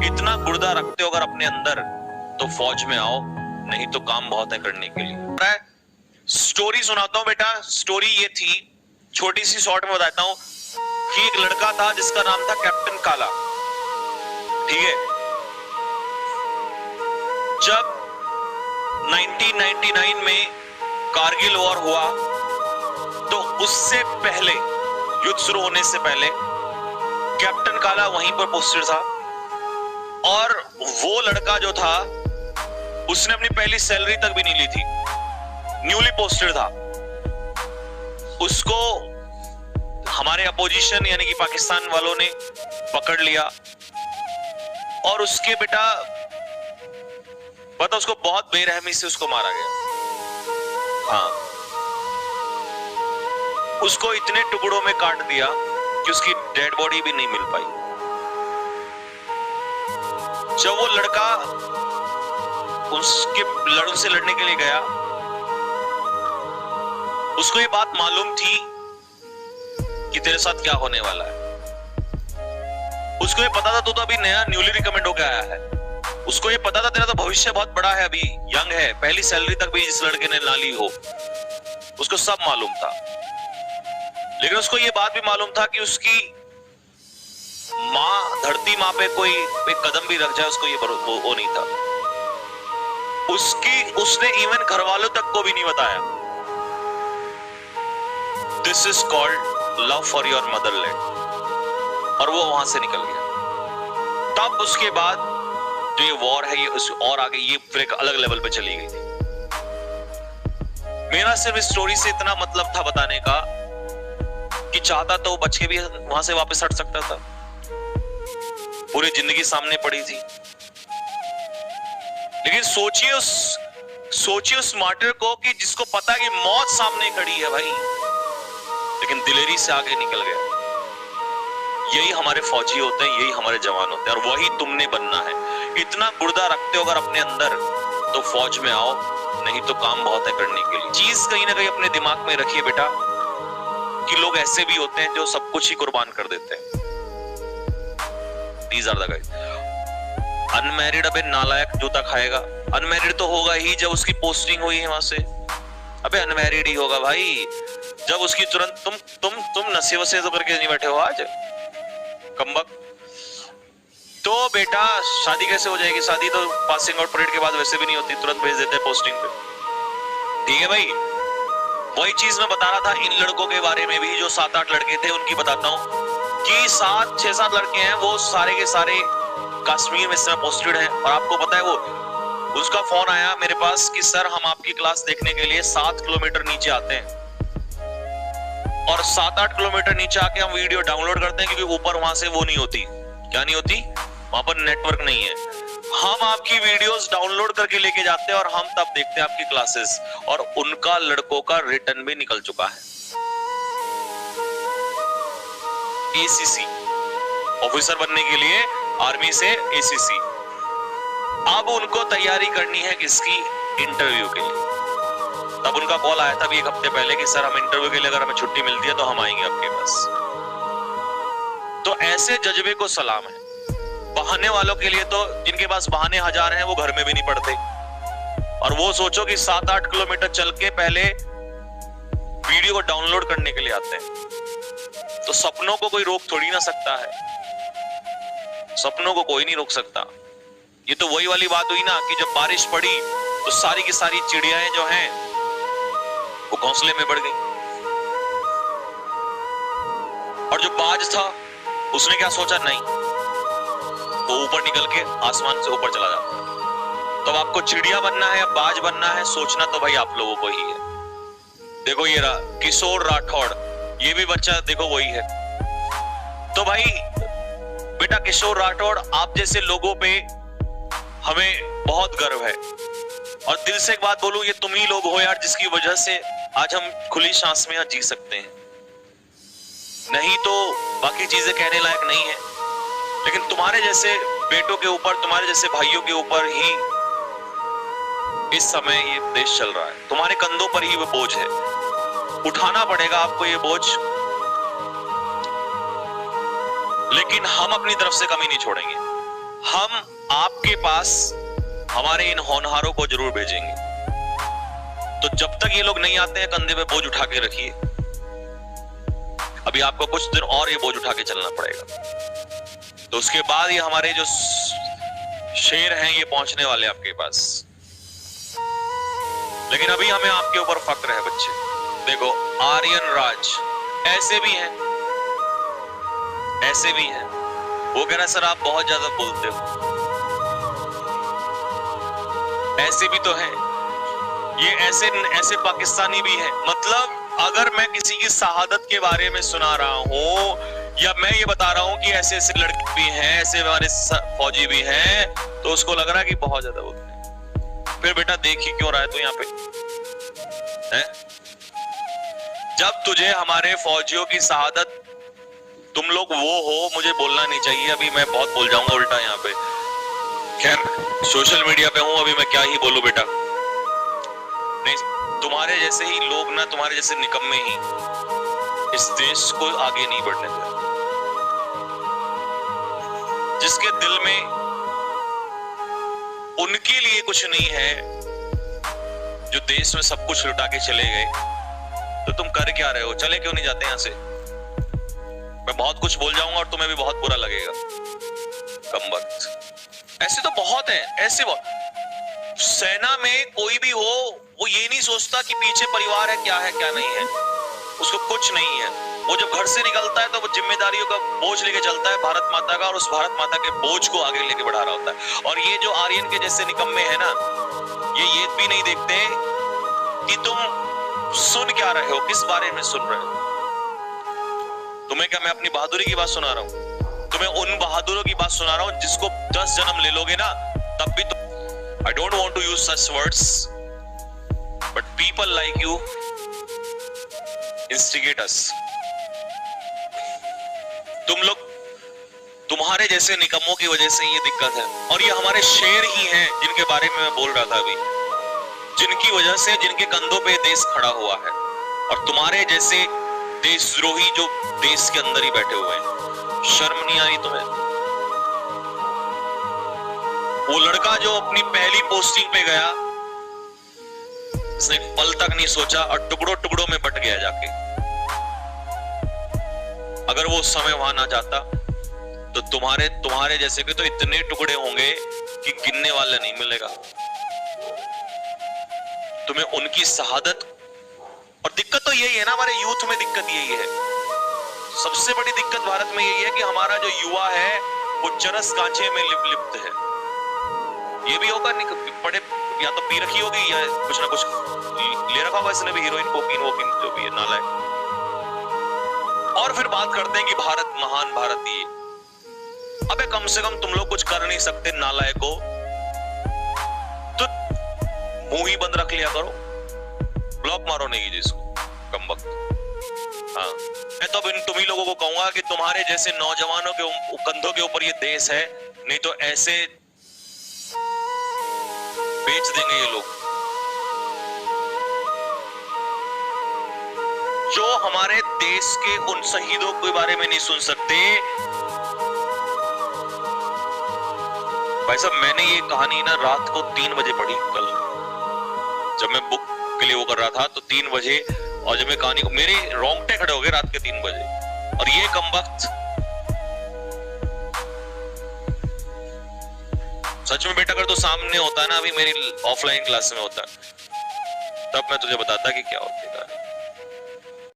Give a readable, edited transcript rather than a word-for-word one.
इतना गुर्दा रखते हो अगर अपने अंदर तो फौज में आओ, नहीं तो काम बहुत है करने के लिए। स्टोरी सुनाता हूं बेटा। स्टोरी ये थी, छोटी सी शॉर्ट में बताता हूं कि एक लड़का था जिसका नाम था कैप्टन काला। ठीक है, जब 1999 में कारगिल वॉर हुआ तो उससे पहले, युद्ध शुरू होने से पहले कैप्टन काला वहीं पर पोस्टेड था। और वो लड़का जो था उसने अपनी पहली सैलरी तक भी नहीं ली थी, न्यूली पोस्टेड था। उसको हमारे अपोजिशन यानी कि पाकिस्तान वालों ने पकड़ लिया और उसके बेटा पता उसको बहुत बेरहमी से उसको मारा गया। हाँ, उसको इतने टुकड़ों में काट दिया कि उसकी डेड बॉडी भी नहीं मिल पाई। जब वो लड़का उसके उनसे लड़ने के लिए गया, उसको ये बात मालूम थी कि तेरे साथ क्या होने वाला है। उसको ये पता था तू तो अभी नया न्यूली रिकमेंड होकर आया है। उसको ये पता था तेरा तो भविष्य बहुत बड़ा है, अभी यंग है, पहली सैलरी तक भी जिस लड़के ने ना ली हो, उसको सब मालूम था। लेकिन उसको ये बात भी मालूम था कि उसकी मां, धरती मां पे कोई एक कदम भी रख जाए उसको ये वो नहीं था। उसने इवन घर वालों तक को भी नहीं बताया। This is called love for your Motherland. और वो वहां से निकल गया। तब उसके बाद जो ये वॉर है, ये और आगे ये फिर एक अलग लेवल पे चली गई थी। मेरा सिर्फ इस स्टोरी से इतना मतलब था बताने का कि चाहता तो बच के भी वहां से वापस हट सकता था। पूरी जिंदगी सामने पड़ी थी। लेकिन सोचिए उस मार्टर को कि जिसको पता कि मौत सामने खड़ी है भाई, लेकिन दिलेरी से आगे निकल गया। यही हमारे फौजी होते हैं, यही हमारे जवान होते हैं, और वही तुमने बनना है। इतना गुर्दा रखते हो अगर अपने अंदर तो फौज में आओ, नहीं तो काम बहुत है करने के लिए। चीज कहीं ना कहीं अपने दिमाग में रखिए बेटा कि लोग ऐसे भी होते हैं जो सब कुछ ही कुर्बान कर देते हैं। These are the guys. Unmarried अबे नालायक जूता खाएगा। अनमैरिड तो होगा ही जब उसकी पोस्टिंग हुई है वहां से। अबे अनमैरिड ही होगा भाई जब उसकी तुरंत तुम नशे वसे तो करके नहीं बैठे हो आज कमबक। तो बेटा शादी कैसे हो जाएगी? शादी तो पासिंग आउट परेड के बाद वैसे भी नहीं होती, तुरंत भेज देते हैं पोस्टिंग पे। ठीक है भाई, वही चीज मैं बता रहा था इन लड़कों के बारे में भी, जो 7-8 लड़के थे उनकी बताता हूं कि 6-7 लड़के हैं, वो सारे के सारे कश्मीर में इस समय पोस्टेड हैं। और आपको पता है, वो उसका फोन आया मेरे पास कि सर हम आपकी क्लास देखने के लिए 7 किलोमीटर नीचे आते हैं, और 7-8 किलोमीटर नीचे आके हम वीडियो डाउनलोड करते हैं, क्योंकि ऊपर वहां से वो नहीं होती, क्या नहीं होती, वहां पर नेटवर्क नहीं है। हम आपकी वीडियोस डाउनलोड करके लेके जाते हैं और हम तब देखते हैं आपकी क्लासेस। और उनका लड़कों का रिटर्न भी निकल चुका है, एसीसी ऑफिसर बनने के लिए आर्मी से एसीसी। अब उनको तैयारी करनी है किसकी? इंटरव्यू के लिए। तब उनका कॉल आया था भी 1 हफ्ते पहले कि सर हम इंटरव्यू के लिए अगर हमें छुट्टी मिलती है तो हम आएंगे आपके पास। तो ऐसे जज्बे को सलाम है। बहाने वालों के लिए तो, जिनके पास बहाने हजार हैं, वो घर में भी नहीं पड़ते। और वो सोचो कि 7-8 किलोमीटर चल के पहले वीडियो को डाउनलोड करने के लिए आते हैं। तो सपनों को कोई रोक थोड़ी ना सकता है, सपनों को कोई नहीं रोक सकता। ये तो वही वाली बात हुई ना कि जब बारिश पड़ी तो सारी की सारी चिड़ियाएं जो हैं वो घोंसले में बढ़ गई, और जो बाज था उसने क्या सोचा, नहीं, वो ऊपर निकल के आसमान से ऊपर चला जाता। तो अब आपको चिड़िया बनना है या बाज बनना है, सोचना तो भाई आप लोगों को ही है। देखो ये रहा किशोर राठौड़, ये भी बच्चा देखो वही है। तो भाई बेटा किशोर राठौड़, आप जैसे लोगों पे हमें बहुत गर्व है। और दिल से एक बात बोलूं, ये तुम ही लोग हो यार जिसकी वजह से आज हम खुली सांस में जी सकते हैं। नहीं तो बाकी चीजें कहने लायक नहीं है। लेकिन तुम्हारे जैसे बेटों के ऊपर, तुम्हारे जैसे भाइयों के ऊपर ही इस समय ये देश चल रहा है। तुम्हारे कंधों पर ही वो बोझ है, उठाना पड़ेगा आपको ये बोझ। लेकिन हम अपनी तरफ से कमी नहीं छोड़ेंगे। हम आपके पास हमारे इन होनहारों को जरूर भेजेंगे। तो जब तक ये लोग नहीं आते हैं, कंधे पे बोझ उठा के रखिए। अभी आपको कुछ दिन और ये बोझ उठा के चलना पड़ेगा। तो उसके बाद ये हमारे जो शेर हैं ये पहुंचने वाले आपके पास। लेकिन अभी हमें आपके ऊपर फक्र है बच्चे। देखो, आर्यन राज ऐसे भी हैं, ऐसे भी हैं। वो कह रहा सर आप बहुत ज्यादा बोलते हो। ऐसे भी तो हैं, ये ऐसे ऐसे पाकिस्तानी भी हैं। मतलब अगर मैं किसी की शहादत के बारे में सुना रहा हूं या मैं ये बता रहा हूं कि ऐसे ऐसे लड़के भी हैं, ऐसे हमारे फौजी भी हैं, तो उसको लग रहा है कि बहुत ज्यादा बोलते हैं। फिर बेटा देख ही क्यों रहा है तू यहाँ पे है? जब तुझे हमारे फौजियों की शहादत, तुम लोग वो हो, मुझे बोलना नहीं चाहिए, अभी मैं बहुत बोल जाऊंगा उल्टा यहाँ पे। खैर सोशल मीडिया पे हूं, अभी मैं क्या ही बोलूं बेटा। नहीं, तुम्हारे जैसे ही लोग ना, तुम्हारे जैसे निकम्मे ही इस देश को आगे नहीं बढ़ने देते। जिसके दिल में उनके लिए कुछ नहीं है, जो देश में सब कुछ लुटा के चले गए, तो तुम कर क्या रहे हो? चले क्यों नहीं जाते यहां से? मैं बहुत कुछ बोल जाऊंगा और तुम्हें भी बहुत बुरा लगेगा। कमबख्त ऐसे तो बहुत है, ऐसे बहुत। सेना में कोई भी हो, वो ये नहीं सोचता कि पीछे परिवार है क्या नहीं है, उसको कुछ नहीं है। वो जब घर से निकलता है तो वो जिम्मेदारियों का बोझ लेके चलता है, भारत माता का, और उस भारत माता के बोझ को आगे लेके बढ़ा रहा होता है। और ये जो आर्यन के जैसे निकम्मे हैं ना, ये भी नहीं देखते कि तुम सुन क्या रहे हो, किस बारे में सुन रहे हो। तुम्हें क्या मैं अपनी बहादुरी की बात सुना रहा हूं? तुम्हें उन बहादुरों की बात सुना रहा हूं जिसको 10 जन्म ले लोगे ना, तब भी I don't want to use such words, but people like you instigate us. तुम लोग, तुम्हारे जैसे निकम्मों की वजह से ये दिक्कत है। और ये हमारे शेर ही हैं जिनके बारे में मैं बोल रहा था अभी, जिनकी वजह से, जिनके कंधों पे देश खड़ा हुआ है। और तुम्हारे जैसे देशद्रोही जो देश के अंदर ही बैठे हुए हैं। शर्म नहीं आई तुम्हें? वो लड़का जो अपनी पहली पोस्टिंग पे गया, उसने पल तक नहीं सोचा और टुकड़ों टुकड़ों में बट गया जाके। अगर वो समय वहां ना जाता तो तुम्हारे जैसे के तो इतने टुकड़े होंगे कि गिनने वाला नहीं मिलेगा। तुम्हें उनकी शहादत, और दिक्कत तो यही है ना, हमारे यूथ में दिक्कत यही है। सबसे बड़ी दिक्कत भारत में यही है कि हमारा जो युवा है वो चरस कांचे में लिप्त है। ये भी होगा नहीं, बड़े या तो पी रखी होगी या कुछ ना कुछ ले रखा होगा इसने भी, हीरोइन कोकीन वोकीन जो भी है, नालायक। और फिर बात करते हैं कि भारत महान, भारत ये। अबे कम से कम तुम लोग कुछ कर नहीं सकते नालायको, तो मुंह ही बंद रख लिया करो, ब्लॉक मारो नहीं जिसको, कमबख्त। हाँ, मैं तो अब तुम ही लोगों को कहूंगा कि तुम्हारे जैसे नौजवानों के कंधों के ऊपर ये देश है, नहीं तो ऐसे बेच देंगे ये लोग। जो हमारे देश के उन शहीदों के बारे में नहीं सुन सकते। भाई साहब, मैंने ये कहानी ना रात को 3 बजे पढ़ी कल, जब मैं बुक के लिए वो कर रहा था, तो 3 बजे, और जब मैं कहानी को, मेरे रोंगटे खड़े हो गए रात के 3 बजे। और ये कमबख्त, सच में बेटा, अगर तो सामने होता ना, अभी मेरी ऑफलाइन क्लास में होता, तब मैं तुझे बताता कि क्या होता है।